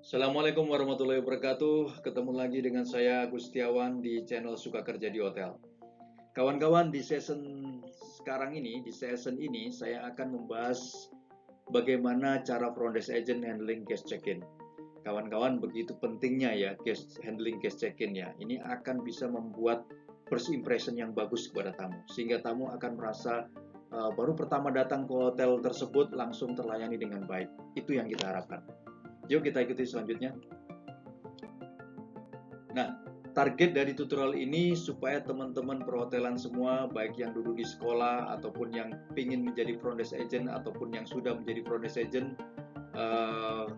Assalamualaikum warahmatullahi wabarakatuh. Ketemu lagi dengan saya Gustiawan di channel Suka Kerja di Hotel. Kawan-kawan, di session ini saya akan membahas bagaimana cara front desk agent handling guest check-in. Kawan-kawan, begitu pentingnya ya handling guest check-in ya. Ini akan bisa membuat first impression yang bagus kepada tamu, sehingga tamu akan merasa baru pertama datang ke hotel tersebut langsung terlayani dengan baik. Itu yang kita harapkan. Yuk kita ikuti selanjutnya. Nah, target dari tutorial ini supaya teman-teman perhotelan semua, baik yang duduk di sekolah ataupun yang ingin menjadi front desk agent ataupun yang sudah menjadi front desk agent,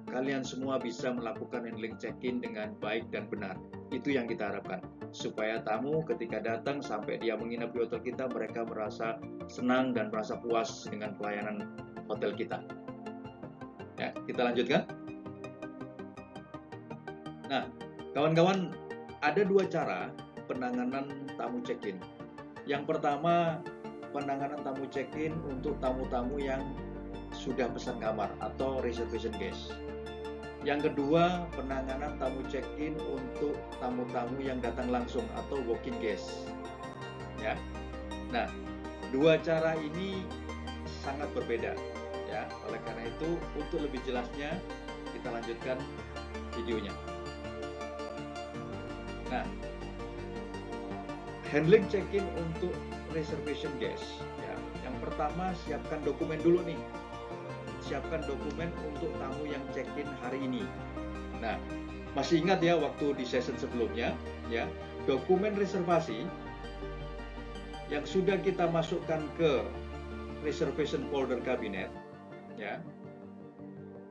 kalian semua bisa melakukan handling check-in dengan baik dan benar. Itu yang kita harapkan, supaya tamu ketika datang sampai dia menginap di hotel kita, mereka merasa senang dan merasa puas dengan pelayanan hotel kita. Ya, kita lanjutkan. Nah, kawan-kawan, ada dua cara penanganan tamu check-in. Yang pertama, penanganan tamu check-in untuk tamu-tamu yang sudah pesan kamar atau reservation guest. Yang kedua, penanganan tamu check-in untuk tamu-tamu yang datang langsung atau walk-in guest. Ya. Nah, dua cara ini sangat berbeda ya. Oleh karena itu, untuk lebih jelasnya kita lanjutkan videonya. Nah, handling check-in untuk reservation guest ya. Yang pertama, siapkan dokumen dulu nih. Siapkan dokumen untuk tamu yang check-in hari ini. Nah, masih ingat ya waktu di session sebelumnya ya, dokumen reservasi yang sudah kita masukkan ke reservation folder kabinet ya.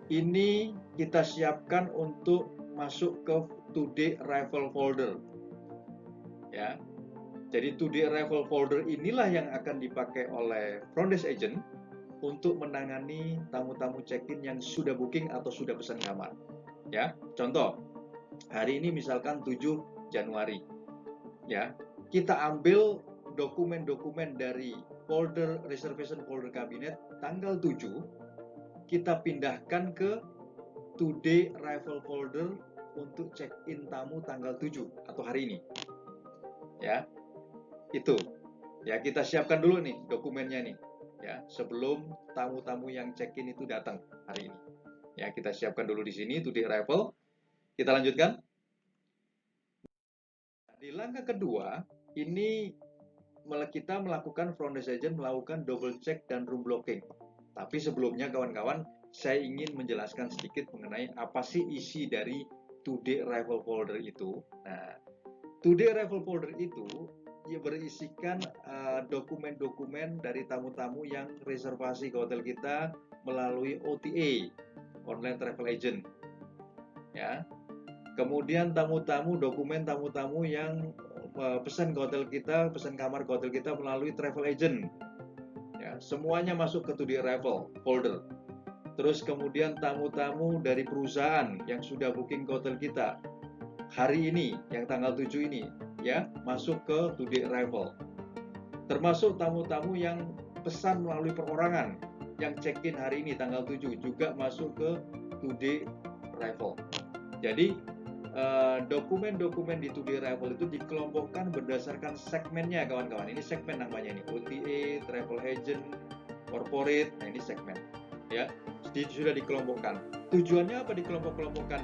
Ini kita siapkan untuk masuk ke today arrival folder ya. Jadi today arrival folder inilah yang akan dipakai oleh front desk agent untuk menangani tamu-tamu check-in yang sudah booking atau sudah pesan kamar ya. Contoh, hari ini misalkan 7 Januari ya, kita ambil dokumen-dokumen dari folder reservation folder kabinet tanggal 7, kita pindahkan ke today arrival folder untuk check-in tamu tanggal 7 atau hari ini ya. Itu ya, kita siapkan dulu nih dokumennya nih ya, sebelum tamu-tamu yang check-in itu datang hari ini ya. Kita siapkan dulu di sini today arrival. Kita lanjutkan. Di langkah kedua ini kita melakukan front desk agent melakukan double check dan room blocking. Tapi sebelumnya kawan-kawan, saya ingin menjelaskan sedikit mengenai apa sih isi dari today arrival folder itu. Nah, today arrival folder itu ia berisikan dokumen-dokumen dari tamu-tamu yang reservasi ke hotel kita melalui OTA, online travel agent ya. Kemudian dokumen tamu-tamu yang pesan ke hotel kita, pesan kamar ke hotel kita melalui travel agent ya, semuanya masuk ke today arrival folder. Terus kemudian tamu-tamu dari perusahaan yang sudah booking ke hotel kita hari ini yang tanggal 7 ini ya, masuk ke today arrival. Termasuk tamu-tamu yang pesan melalui perorangan yang check-in hari ini tanggal 7 juga masuk ke today arrival. Jadi dokumen-dokumen di today arrival itu dikelompokkan berdasarkan segmennya kawan-kawan. Ini segmen namanya ini, OTA, travel agent, corporate. Nah, ini segmen ya. Jadi sudah dikelompokkan. Tujuannya apa dikelompok-kelompokkan?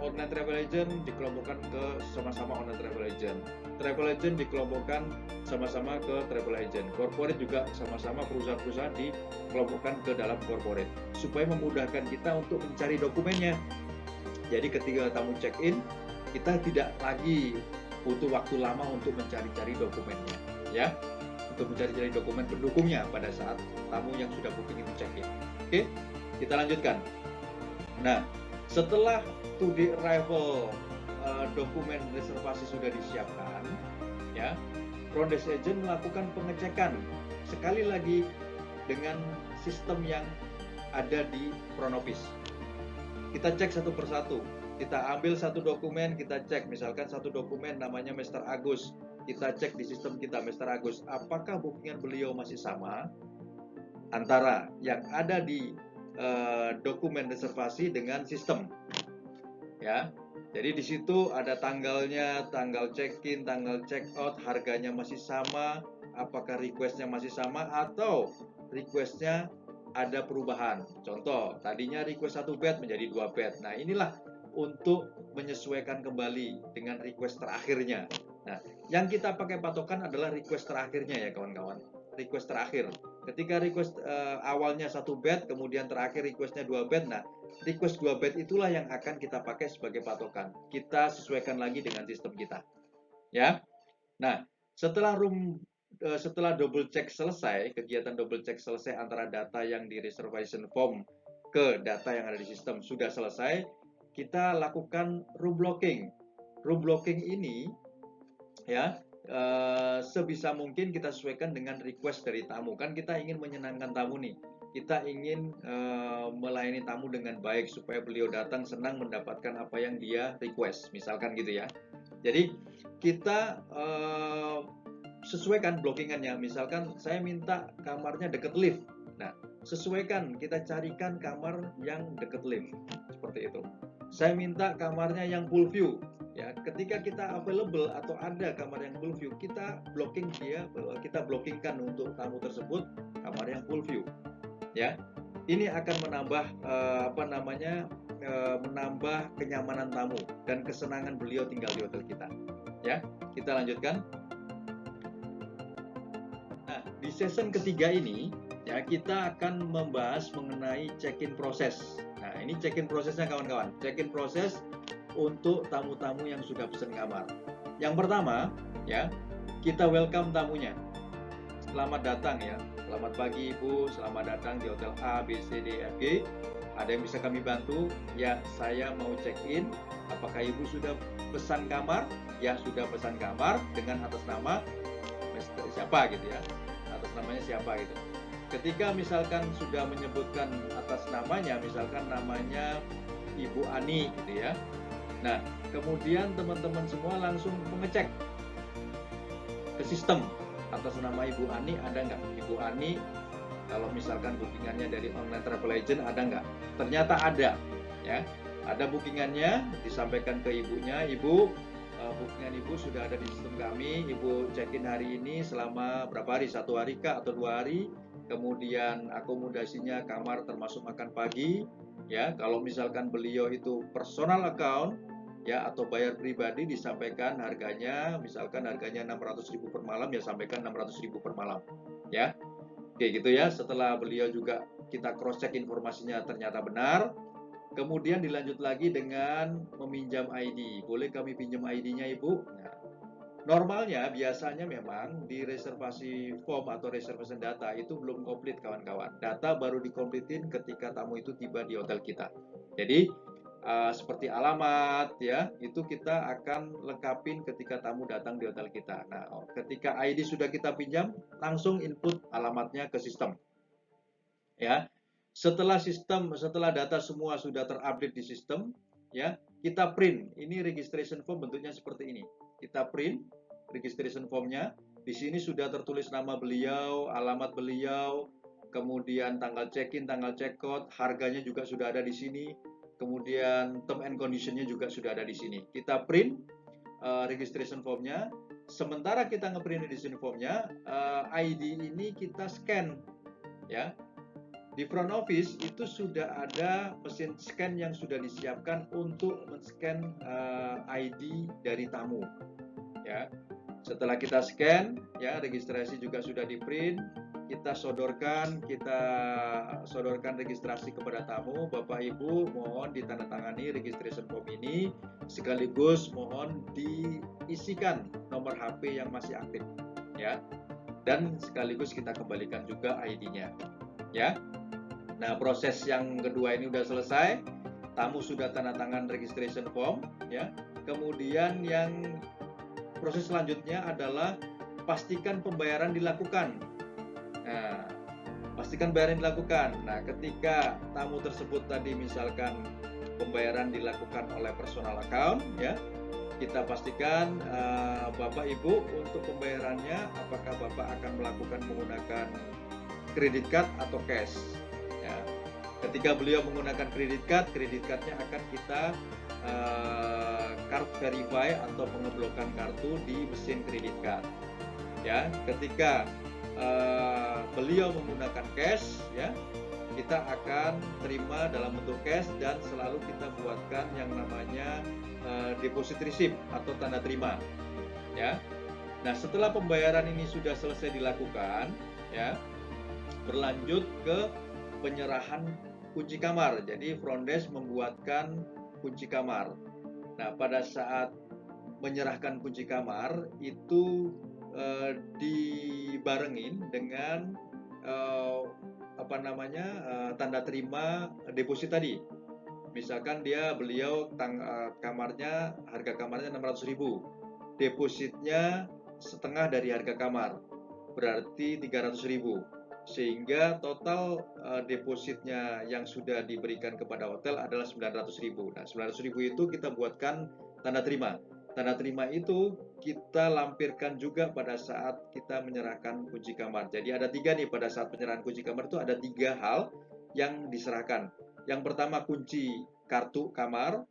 Online travel agent dikelompokkan ke sama-sama online travel agent. Travel agent dikelompokkan sama-sama ke travel agent. Corporate juga sama-sama perusahaan-perusahaan dikelompokkan ke dalam corporate supaya memudahkan kita untuk mencari dokumennya. Jadi ketika tamu check-in, kita tidak lagi butuh waktu lama untuk mencari-cari dokumennya ya, untuk mencari-cari dokumen pendukungnya pada saat tamu yang sudah booking itu check-in. Oke, kita lanjutkan. Nah, setelah today arrival dokumen reservasi sudah disiapkan ya, front desk agent melakukan pengecekan sekali lagi dengan sistem yang ada di front office. Kita cek satu persatu. Kita ambil satu dokumen, kita cek. Misalkan satu dokumen namanya Mr. Agus. Kita cek di sistem kita, Mr. Agus, apakah bookingan beliau masih sama antara yang ada di dokumen reservasi dengan sistem. ya. Jadi di situ ada tanggalnya, tanggal check-in, tanggal check-out, harganya masih sama, apakah requestnya masih sama atau requestnya ada perubahan. Contoh, tadinya request 1 bed menjadi 2 bed. Nah, inilah untuk menyesuaikan kembali dengan request terakhirnya. Nah, yang kita pakai patokan adalah request terakhirnya ya kawan-kawan. Request terakhir. Ketika request awalnya 1 bed, kemudian terakhir requestnya 2 bed. Nah, request 2 bed itulah yang akan kita pakai sebagai patokan. Kita sesuaikan lagi dengan sistem kita. Ya. Nah, setelah double check selesai, kegiatan double check selesai antara data yang di reservation form ke data yang ada di sistem sudah selesai, kita lakukan room blocking. Room blocking ini ya sebisa mungkin kita sesuaikan dengan request dari tamu. Kan kita ingin menyenangkan tamu nih. Kita ingin melayani tamu dengan baik supaya beliau datang senang mendapatkan apa yang dia request, misalkan gitu ya. Jadi kita sesuaikan blockingannya. Misalkan saya minta kamarnya dekat lift. Nah, sesuaikan, kita carikan kamar yang dekat lift. Seperti itu. Saya minta kamarnya yang full view. Ya, ketika kita available atau ada kamar yang full view, kita blocking dia, kita blockingkan untuk tamu tersebut kamar yang full view. Ya, ini akan menambah menambah kenyamanan tamu dan kesenangan beliau tinggal di hotel kita. Ya, kita lanjutkan. Nah, di session ketiga ini ya kita akan membahas mengenai check-in proses. Nah, ini check-in prosesnya kawan-kawan. Check-in proses untuk tamu-tamu yang sudah pesan kamar. Yang pertama, ya, kita welcome tamunya. Selamat datang ya. Selamat pagi Ibu, selamat datang di Hotel A, B, C, D, F, G. Ada yang bisa kami bantu? Ya, saya mau check-in. Apakah Ibu sudah pesan kamar? Ya, sudah pesan kamar dengan atas nama siapa gitu ya. Atas namanya siapa gitu. Ketika misalkan sudah menyebutkan atas namanya, misalkan namanya Ibu Ani gitu ya. Nah, kemudian teman-teman semua langsung mengecek ke sistem atas nama Ibu Ani ada nggak? Ibu Ani, kalau misalkan bookingannya dari online travel agent ada nggak? Ternyata ada, ya. Ada bookingannya, disampaikan ke ibunya, Ibu, bookingan Ibu sudah ada di sistem kami. Ibu check-in hari ini selama berapa hari? 1 hari kah atau 2 hari? Kemudian akomodasinya kamar termasuk makan pagi, ya. Kalau misalkan beliau itu personal account, ya, atau bayar pribadi, disampaikan harganya, misalkan harganya 600.000 per malam, ya sampaikan 600.000 per malam, ya. Oke gitu ya. Setelah beliau juga kita cross check informasinya ternyata benar, kemudian dilanjut lagi dengan meminjam ID. Boleh kami pinjam ID-nya Ibu? Nah, normalnya biasanya memang di reservasi form atau reservation data itu belum komplit kawan-kawan. Data baru dikomplitin ketika tamu itu tiba di hotel kita. Jadi seperti alamat ya, itu kita akan lengkapin ketika tamu datang di hotel kita. Nah, ketika ID sudah kita pinjam, langsung input alamatnya ke sistem. Ya. Setelah data semua sudah terupdate di sistem, ya, kita print. Ini registration form bentuknya seperti ini. Kita print registration formnya. Di sini sudah tertulis nama beliau, alamat beliau, kemudian tanggal check-in, tanggal check-out, harganya juga sudah ada di sini. Kemudian term and condition-nya juga sudah ada di sini. Kita print registration form-nya. Sementara kita ngeprint registration form-nya, ID ini kita scan, ya. Di front office itu sudah ada mesin scan yang sudah disiapkan untuk men-scan ID dari tamu, ya. Setelah kita scan, ya, registrasi juga sudah di print. Kita sodorkan registrasi kepada tamu. Bapak Ibu mohon ditandatangani registration form ini, sekaligus mohon diisikan nomor HP yang masih aktif, ya, dan sekaligus kita kembalikan juga ID-nya, ya. Nah, proses yang kedua ini sudah selesai, tamu sudah tanda tangan registration form, ya. Kemudian yang proses selanjutnya adalah pastikan pembayaran dilakukan. Nah, pastikan pembayaran dilakukan. Nah, ketika tamu tersebut tadi misalkan pembayaran dilakukan oleh personal account, ya, kita pastikan Bapak Ibu untuk pembayarannya apakah Bapak akan melakukan menggunakan kredit card atau cash. Ya. Ketika beliau menggunakan kredit cardnya akan kita card verify atau pengeblokan kartu di mesin kredit card. Ya, ketika beliau menggunakan cash, ya, kita akan terima dalam bentuk cash dan selalu kita buatkan yang namanya deposit receipt atau tanda terima, ya. Nah, setelah pembayaran ini sudah selesai dilakukan, ya, berlanjut ke penyerahan kunci kamar. Jadi front desk membuatkan kunci kamar. Nah, pada saat menyerahkan kunci kamar itu dibarengin dengan tanda terima deposit tadi. Misalkan beliau kamarnya, harga kamarnya 600.000, depositnya setengah dari harga kamar, berarti 300.000, sehingga total depositnya yang sudah diberikan kepada hotel adalah 900.000. Nah, 900.000 itu kita buatkan tanda terima. Tanda terima itu kita lampirkan juga pada saat kita menyerahkan kunci kamar. Jadi ada 3 nih, pada saat penyerahan kunci kamar itu ada 3 hal yang diserahkan. Yang pertama kunci kartu kamar,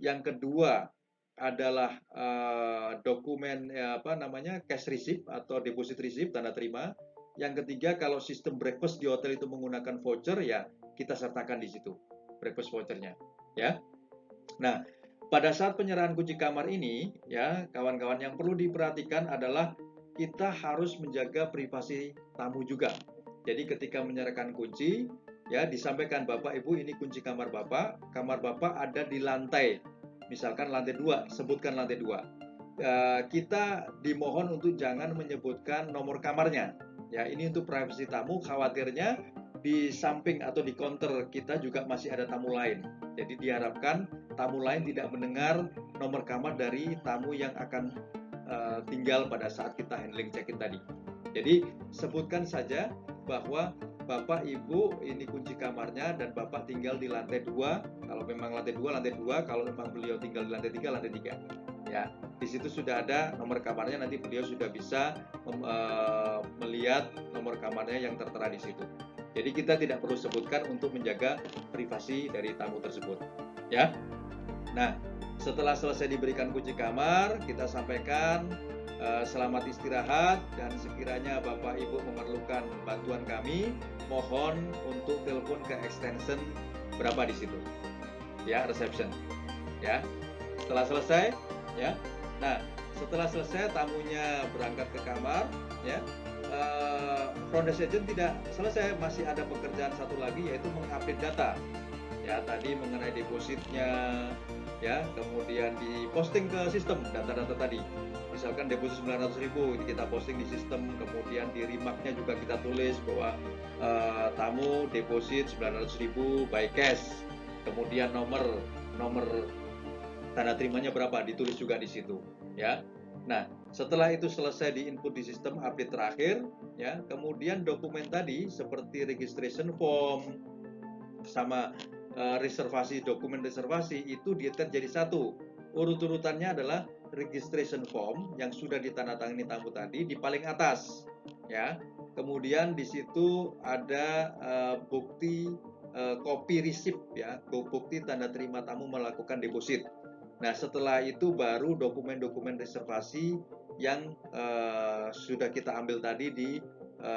yang kedua adalah dokumen cash receipt atau deposit receipt, tanda terima. Yang ketiga, kalau sistem breakfast di hotel itu menggunakan voucher, ya kita sertakan di situ breakfast vouchernya, ya. Nah, pada saat penyerahan kunci kamar ini, ya kawan-kawan, yang perlu diperhatikan adalah kita harus menjaga privasi tamu juga. Jadi ketika menyerahkan kunci, ya disampaikan, Bapak Ibu, ini kunci kamar Bapak ada di lantai, misalkan lantai 2, sebutkan lantai 2. Kita dimohon untuk jangan menyebutkan nomor kamarnya. Ya, ini untuk privasi tamu, khawatirnya di samping atau di counter kita juga masih ada tamu lain. Jadi diharapkan tamu lain tidak mendengar nomor kamar dari tamu yang akan tinggal pada saat kita handling check-in tadi. Jadi sebutkan saja bahwa Bapak Ibu ini kunci kamarnya dan Bapak tinggal di lantai 2. Kalau memang lantai 2, kalau memang beliau tinggal di lantai 3, lantai 3. Ya, di situ sudah ada nomor kamarnya, nanti beliau sudah bisa melihat nomor kamarnya yang tertera di situ. Jadi kita tidak perlu sebutkan untuk menjaga privasi dari tamu tersebut, ya. Nah, setelah selesai diberikan kunci kamar, kita sampaikan selamat istirahat, dan sekiranya Bapak Ibu memerlukan bantuan kami, mohon untuk telepon ke extension berapa di situ, ya, reception, ya. Setelah selesai, ya. Nah, setelah selesai tamunya berangkat ke kamar, ya. Front desk agent tidak selesai, masih ada pekerjaan satu lagi, yaitu mengupdate data. Ya, tadi mengenai depositnya, ya, kemudian diposting ke sistem data-data tadi. Misalkan deposit 900.000, kita posting di sistem, kemudian di remarknya juga kita tulis bahwa tamu deposit 900.000 by cash. Kemudian nomor tanda terimanya berapa, ditulis juga di situ, ya. Nah, setelah itu selesai diinput di sistem update terakhir, ya, kemudian dokumen tadi seperti registration form sama dokumen reservasi itu di-attach jadi satu. Urut-urutannya adalah registration form yang sudah ditandatangani tamu tadi di paling atas, ya. Kemudian di situ ada bukti copy receipt, ya, bukti tanda terima tamu melakukan deposit. Nah, setelah itu baru dokumen-dokumen reservasi yang sudah kita ambil tadi di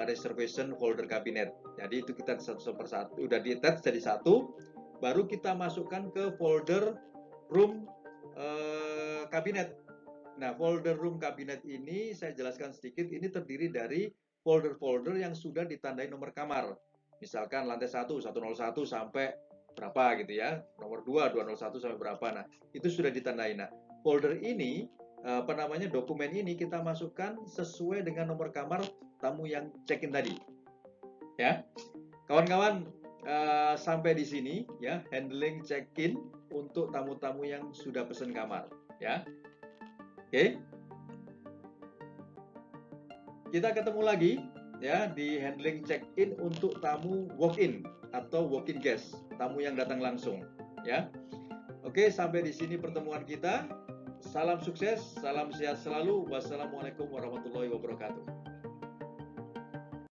reservation folder kabinet. Jadi itu kita satu persatu, udah di-attach jadi satu, baru kita masukkan ke folder room kabinet. Nah, folder room kabinet ini saya jelaskan sedikit, ini terdiri dari folder-folder yang sudah ditandai nomor kamar. Misalkan lantai 1, 101 sampai berapa gitu ya, nomor 2, 201 sampai berapa. Nah, itu sudah ditandai. Nah, folder ini, dokumen ini kita masukkan sesuai dengan nomor kamar tamu yang check-in tadi. Ya, kawan-kawan, sampai di sini ya handling check-in untuk tamu-tamu yang sudah pesan kamar, ya. Oke. Kita ketemu lagi ya di handling check-in untuk tamu walk-in atau walk-in guest, tamu yang datang langsung, ya. Oke, sampai di sini pertemuan kita. Salam sukses, salam sehat selalu. Wassalamualaikum warahmatullahi wabarakatuh.